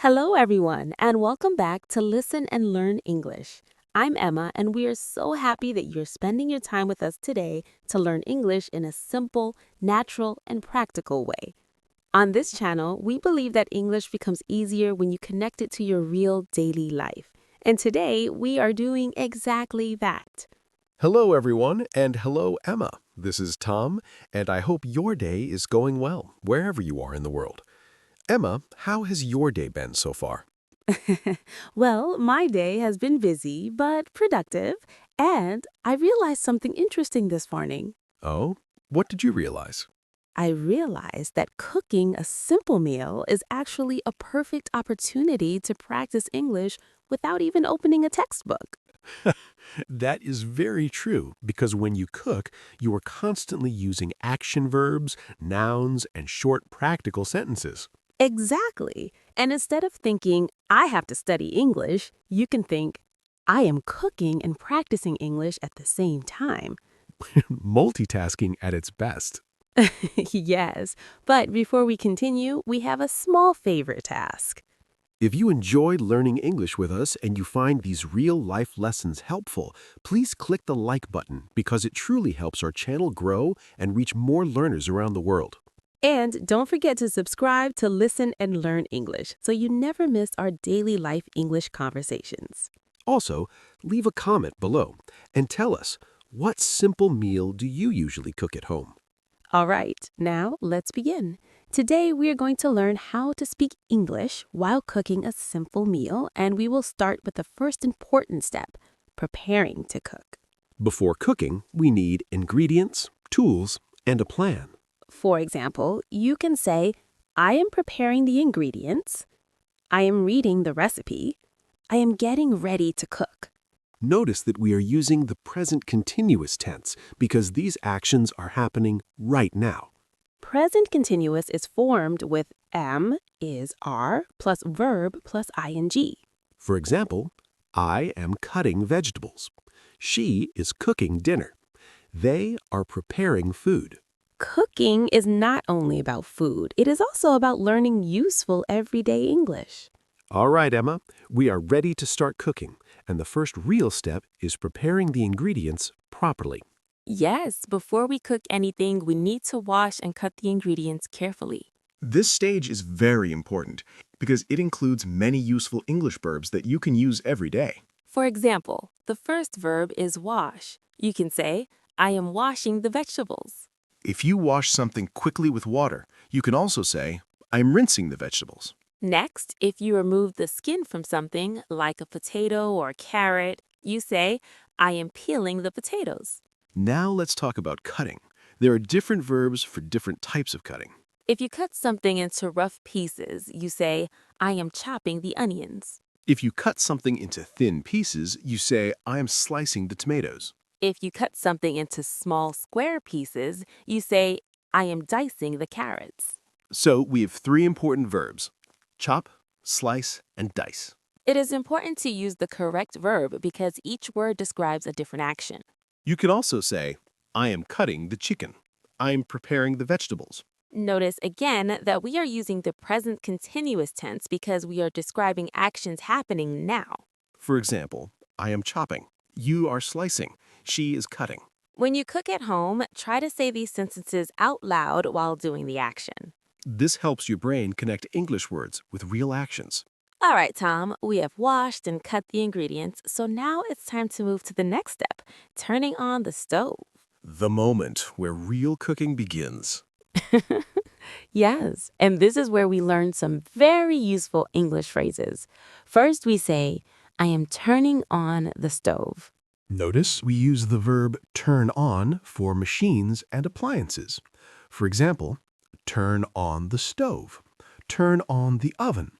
Hello, everyone, and welcome back to Listen and Learn English. I'm Emma, and we are so happy that you're spending your time with us today to learn English in a simple, natural, and practical way. On this channel, we believe that English becomes easier when you connect it to your real daily life. And today, we are doing exactly that. Hello, everyone, and hello, Emma. This is Tom, and I hope your day is going well, wherever you are in the world. Emma, how has your day been so far? Well, my day has been busy but productive, and I realized something interesting this morning. Oh, what did you realize? I realized that cooking a simple meal is actually a perfect opportunity to practice English without even opening a textbook. That is very true, because when you cook, you are constantly using action verbs, nouns, and short practical sentences. Exactly. And instead of thinking, I have to study English, you can think, I am cooking and practicing English at the same time. Multitasking at its best. Yes, but before we continue, we have a small favor to ask. If you enjoyed learning English with us and you find these real-life lessons helpful, please click the like button because it truly helps our channel grow and reach more learners around the world. And don't forget to subscribe to Listen and Learn English so you never miss our daily life English conversations. Also, leave a comment below and tell us, what simple meal do you usually cook at home? All right, now let's begin. Today we are going to learn how to speak English while cooking a simple meal, and we will start with the first important step, preparing to cook. Before cooking, we need ingredients, tools, and a plan. For example, you can say, I am preparing the ingredients, I am reading the recipe, I am getting ready to cook. Notice that we are using the present continuous tense because these actions are happening right now. Present continuous is formed with am, is, are, plus verb plus ing. For example, I am cutting vegetables. She is cooking dinner. They are preparing food. Cooking is not only about food, it is also about learning useful everyday English. All right, Emma, we are ready to start cooking, and the first real step is preparing the ingredients properly. Yes, before we cook anything, we need to wash and cut the ingredients carefully. This stage is very important because it includes many useful English verbs that you can use every day. For example, the first verb is wash. You can say, I am washing the vegetables. If you wash something quickly with water, you can also say, I'm rinsing the vegetables. Next, if you remove the skin from something, like a potato or a carrot, you say, I am peeling the potatoes. Now let's talk about cutting. There are different verbs for different types of cutting. If you cut something into rough pieces, you say, I am chopping the onions. If you cut something into thin pieces, you say, I am slicing the tomatoes. If you cut something into small square pieces, you say, I am dicing the carrots. So we have three important verbs: chop, slice, and dice. It is important to use the correct verb because each word describes a different action. You can also say, I am cutting the chicken. I am preparing the vegetables. Notice again that we are using the present continuous tense because we are describing actions happening now. For example, I am chopping. You are slicing. She is cutting. When you cook at home, try to say these sentences out loud while doing the action. This helps your brain connect English words with real actions. All right, Tom, we have washed and cut the ingredients, so now it's time to move to the next step, turning on the stove. The moment where real cooking begins. Yes, and this is where we learn some very useful English phrases. First, we say, I am turning on the stove. Notice we use the verb turn on for machines and appliances. For example, turn on the stove, turn on the oven,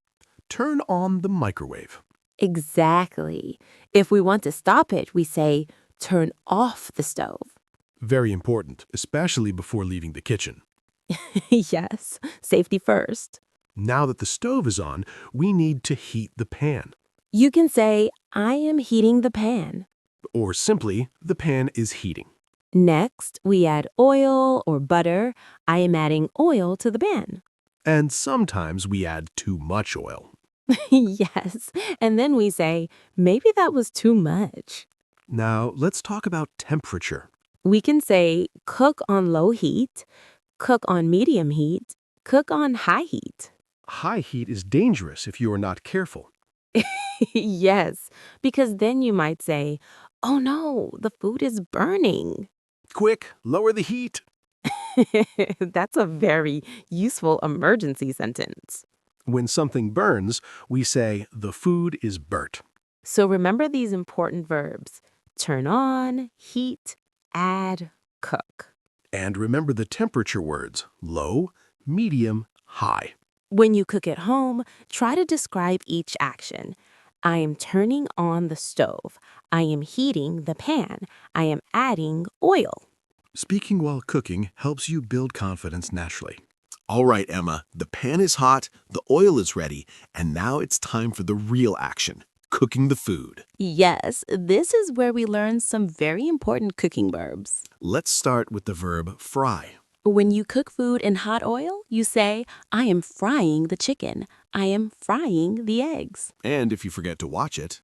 turn on the microwave. Exactly. If we want to stop it, we say, turn off the stove. Very important, especially before leaving the kitchen. Yes, safety first. Now that the stove is on, we need to heat the pan. You can say, I am heating the pan. Or simply, the pan is heating. Next, we add oil or butter. I am adding oil to the pan. And sometimes we add too much oil. Yes, and then we say, maybe that was too much. Now, let's talk about temperature. We can say, cook on low heat, cook on medium heat, cook on high heat. High heat is dangerous if you are not careful. Yes, because then you might say, oh no, the food is burning. Quick, lower the heat. That's a very useful emergency sentence. When something burns, we say the food is burnt. So remember these important verbs: turn on, heat, add, cook. And remember the temperature words: low, medium, high. When you cook at home, try to describe each action. I am turning on the stove. I am heating the pan. I am adding oil. Speaking while cooking helps you build confidence naturally. All right, Emma, the pan is hot, the oil is ready, and now it's time for the real action, cooking the food. Yes, this is where we learn some very important cooking verbs. Let's start with the verb fry. When you cook food in hot oil, you say, I am frying the chicken. I am frying the eggs. And if you forget to watch it,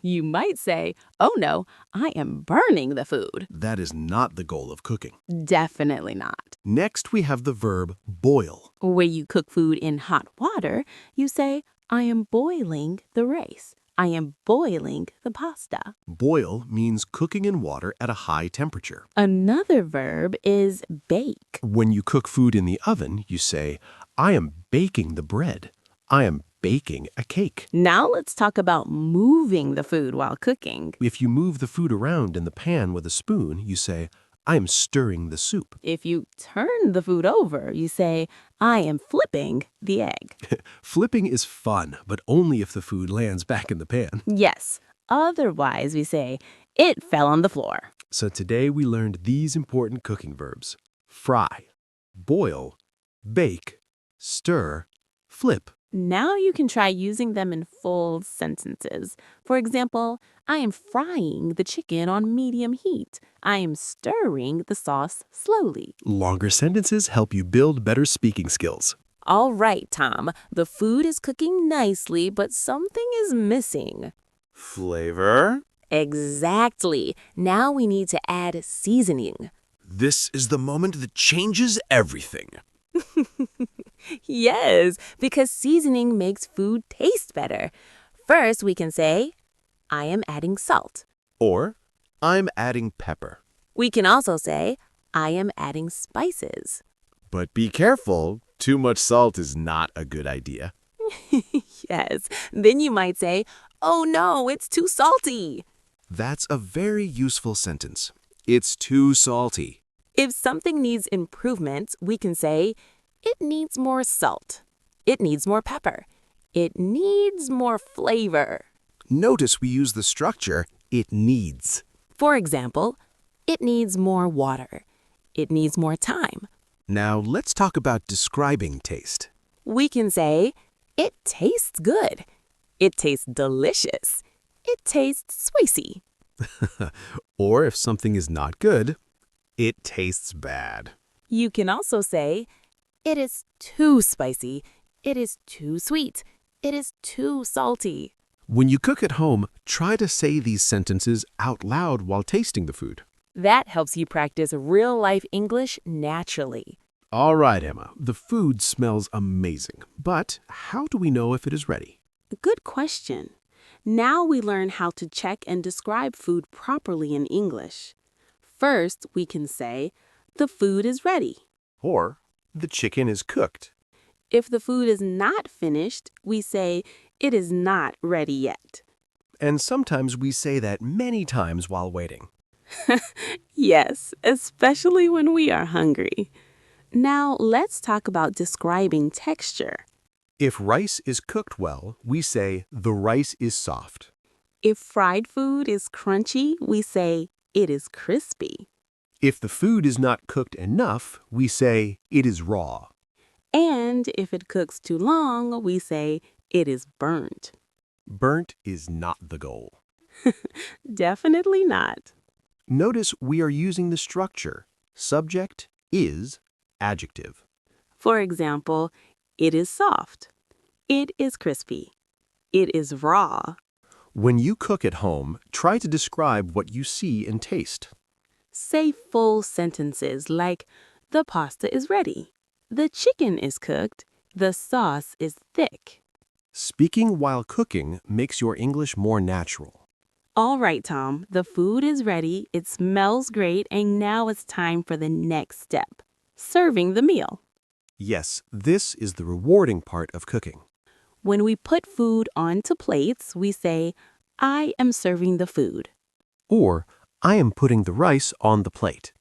You might say, oh no, I am burning the food. that is not the goal of cooking. Definitely not. Next, we have the verb boil. Where you cook food in hot water, you say, I am boiling the rice. I am boiling the pasta. Boil means cooking in water at a high temperature. Another verb is bake. When you cook food in the oven, you say, I am baking the bread. I am baking a cake. Now let's talk about moving the food while cooking. If you move the food around in the pan with a spoon, you say, I am stirring the soup. If you turn the food over, you say, I am flipping the egg. Flipping is fun, but only if the food lands back in the pan. Yes. Otherwise, we say, it fell on the floor. So today we learned these important cooking verbs: fry, boil, bake, stir, flip. Now you can try using them in full sentences. For example, I am frying the chicken on medium heat. I am stirring the sauce slowly. Longer sentences help you build better speaking skills. All right, Tom. The food is cooking nicely, but something is missing. Flavor? Exactly. Now we need to add seasoning. This is the moment that changes everything. Yes, because seasoning makes food taste better. First, we can say, I am adding salt. Or, I'm adding pepper. We can also say, I am adding spices. But be careful, too much salt is not a good idea. Yes, then you might say, oh no, it's too salty. That's a very useful sentence. It's too salty. If something needs improvement, we can say, it needs more salt. It needs more pepper. It needs more flavor. Notice we use the structure, it needs. For example, it needs more water. It needs more time. Now let's talk about describing taste. We can say, it tastes good. It tastes delicious. It tastes spicy. Or if something is not good, it tastes bad. You can also say, it is too spicy. It is too sweet. It is too salty. When you cook at home, try to say these sentences out loud while tasting the food. That helps you practice real-life English naturally. All right, Emma, the food smells amazing, but how do we know if it is ready? Good question. Now we learn how to check and describe food properly in English. First, we can say, the food is ready. Or, the chicken is cooked. If the food is not finished, we say, it is not ready yet. And sometimes we say that many times while waiting. Yes, especially when we are hungry. Now, let's talk about describing texture. If rice is cooked well, we say the rice is soft. If fried food is crunchy, we say, it is crispy. If the food is not cooked enough, we say it is raw. And if it cooks too long, we say, it is burnt. Burnt is not the goal. Definitely not. Notice we are using the structure. Subject is adjective. For example, it is soft. It is crispy. It is raw. When you cook at home, try to describe what you see and taste. Say full sentences like, the pasta is ready. The chicken is cooked. The sauce is thick. Speaking while cooking makes your English more natural. All right, Tom, the food is ready. It smells great, and now it's time for the next step, serving the meal. Yes, this is the rewarding part of cooking. When we put food onto plates, we say, I am serving the food. Or, I am putting the rice on the plate.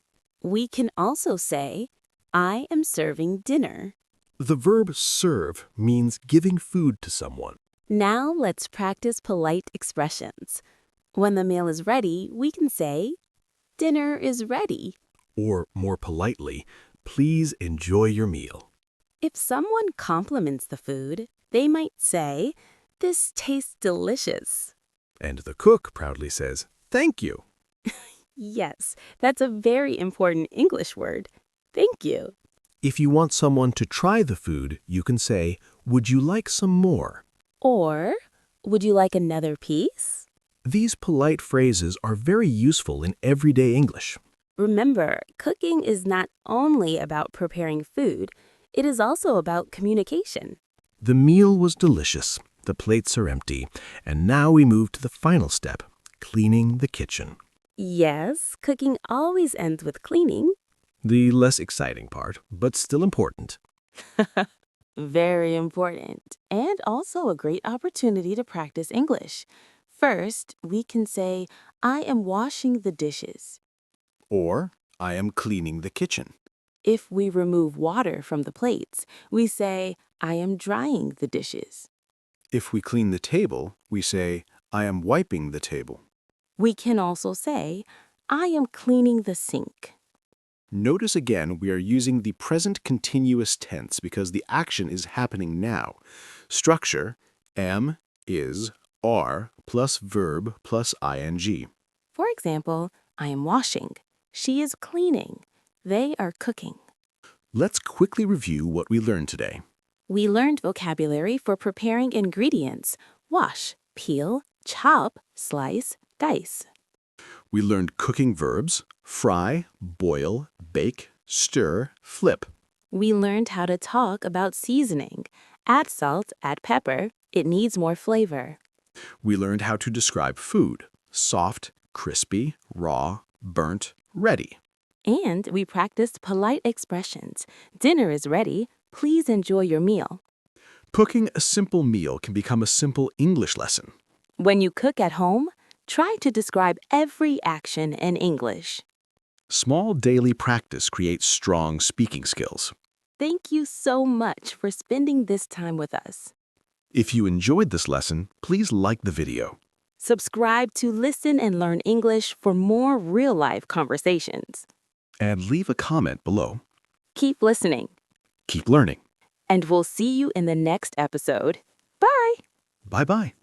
We can also say, I am serving dinner. The verb serve means giving food to someone. Now let's practice polite expressions. When the meal is ready, we can say, dinner is ready. Or, more politely, please enjoy your meal. If someone compliments the food, they might say, this tastes delicious. And the cook proudly says, thank you. Yes, that's a very important English word. Thank you. If you want someone to try the food, you can say, would you like some more? Or, would you like another piece? These polite phrases are very useful in everyday English. Remember, cooking is not only about preparing food, it is also about communication. The meal was delicious, the plates are empty, and now we move to the final step, cleaning the kitchen. Yes, cooking always ends with cleaning. The less exciting part, but still important. Very important, and also a great opportunity to practice English. First, we can say, I am washing the dishes. Or, I am cleaning the kitchen. If we remove water from the plates, we say, I am drying the dishes. If we clean the table, we say, I am wiping the table. We can also say, I am cleaning the sink. Notice again we are using the present continuous tense because the action is happening now. Structure, am, is, are, plus verb, plus ing. For example, I am washing. She is cleaning. They are cooking. Let's quickly review what we learned today. We learned vocabulary for preparing ingredients: wash, peel, chop, slice, dice. We learned cooking verbs, fry, boil, bake, stir, flip. We learned how to talk about seasoning. Add salt, add pepper. It needs more flavor. We learned how to describe food, soft, crispy, raw, burnt, ready. And we practiced polite expressions. Dinner is ready. Please enjoy your meal. Cooking a simple meal can become a simple English lesson. When you cook at home, try to describe every action in English. Small daily practice creates strong speaking skills. Thank you so much for spending this time with us. If you enjoyed this lesson, please like the video. Subscribe to Listen and Learn English for more real-life conversations. And leave a comment below. Keep listening, Keep learning. and we'll see you in the next episode. Bye! Bye-bye.